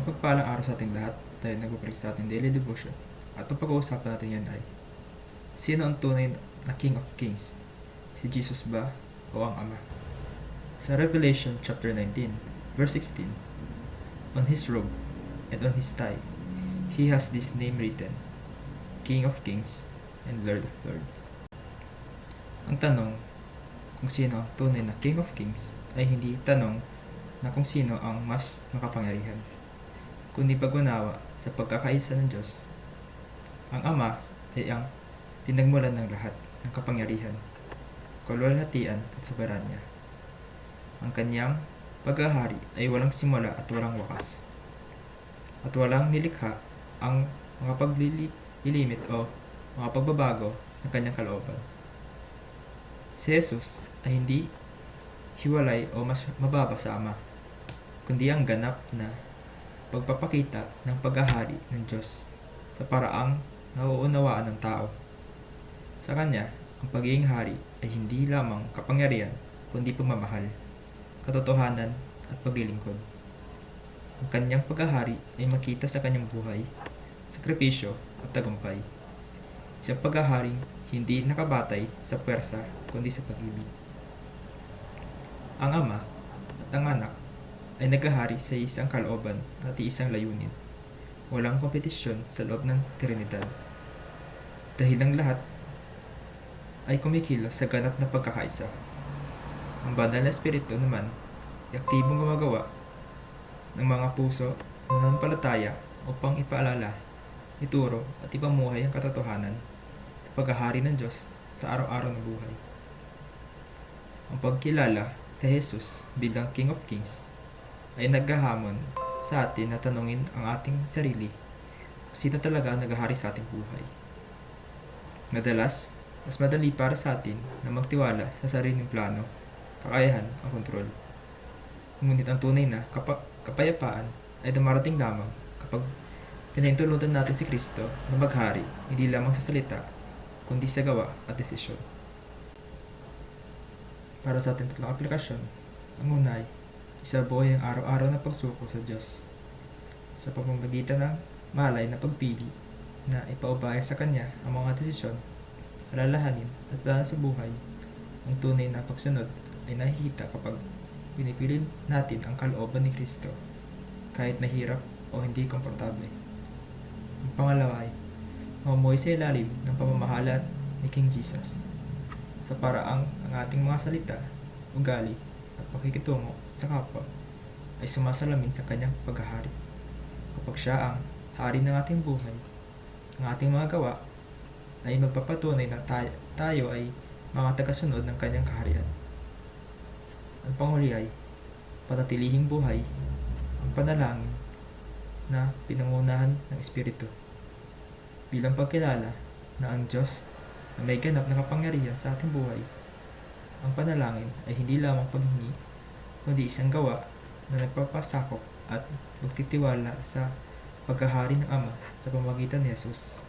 Mapagpalang araw sa ating lahat. Tayo nag-break sa ating daily devotion. At ang pag-uusapan natin yan ay, sino ang tunay na King of Kings? Si Jesus ba o ang Ama? Sa Revelation chapter 19, verse 16, on his robe and on his thigh, he has this name written, King of Kings and Lord of Lords. Ang tanong kung sino ang tunay na King of Kings ay hindi tanong na kung sino ang mas makapangyarihan, kundi pag-unawa sa pagkakaisa ng Diyos. Ang Ama ay ang pinagmulan ng lahat ng kapangyarihan, kaluwalhatian at soberanya. Ang kanyang paghahari ay walang simula at walang wakas, at walang nilikha ang mga paglilimit o mga pagbabago sa kanyang kalooban. Si Jesus ay hindi hiwalay o mas mababa sa Ama, kundi ang ganap na pagpapakita ng paghahari ng Diyos sa paraang nauunawaan ng tao. Sa Kanya, ang pagiging hari ay hindi lamang kapangyarihan, kundi pagmamahal, katotohanan at paglilingkod. Ang Kanyang paghahari ay makita sa Kanyang buhay, sakripisyo at tagumpay. Isang paghaharing hindi nakabatay sa pwersa, kundi sa pag-ibig. Ang Ama at ang Anak ay naghahari sa isang kalooban at isang layunin. Walang kompetisyon sa loob ng Trinidad. Dahil ang lahat ay kumikilos sa ganap na pagkakaisa. Ang banal na espiritu naman ay aktibong gumagawa ng mga puso na nananampalataya upang ipaalala, ituro at ipamuhay ang katotohanan sa paghahari ng Diyos sa araw-araw na buhay. Ang pagkilala kay Jesus bilang King of Kings ay naghahamon sa atin na tanungin ang ating sarili kung sino talaga ang naghahari sa ating buhay. Madalas, mas madali para sa atin na magtiwala sa sariling plano, kakayahan o kontrol. Ngunit ang tunay na kapayapaan ay dumarating lamang kapag pinahintulutan natin si Kristo na maghari hindi lamang sa salita, kundi sa gawa at desisyon. Para sa ating tatlong aplikasyon, ang una ay isabuhay ang araw-araw na pagsuko sa Diyos sa pamamagitan ng malay na pagpili na ipaubaya sa Kanya ang mga desisyon, alalahanin at plano sa buhay. Ang tunay na pagsunod ay nakikita kapag pinipili natin ang kalooban ni Kristo kahit mahirap o hindi komportable. Ang pangalawa ay mamumuhay sa ilalim ng pamamahala ni King Jesus sa paraang ang ating mga salita, ugali at pakikitungo sa kapwa ay sumasalamin sa Kanyang paghahari. Kapag Siya ang hari ng ating buhay, ang ating mga gawa ay magpapatunay na tayo ay mga tagasunod ng Kanyang kaharian. Ang panghuli ay panatilihing buhay ang panalangin na pinangunahan ng Espiritu bilang pagkilala na ang Diyos na may ganap na kapangyarihan sa ating buhay. Ang panalangin ay hindi lamang paghingi, kundi isang gawa na nagpapasakop at magtitiwala sa paghahari ng Ama sa pamamagitan ni Jesus.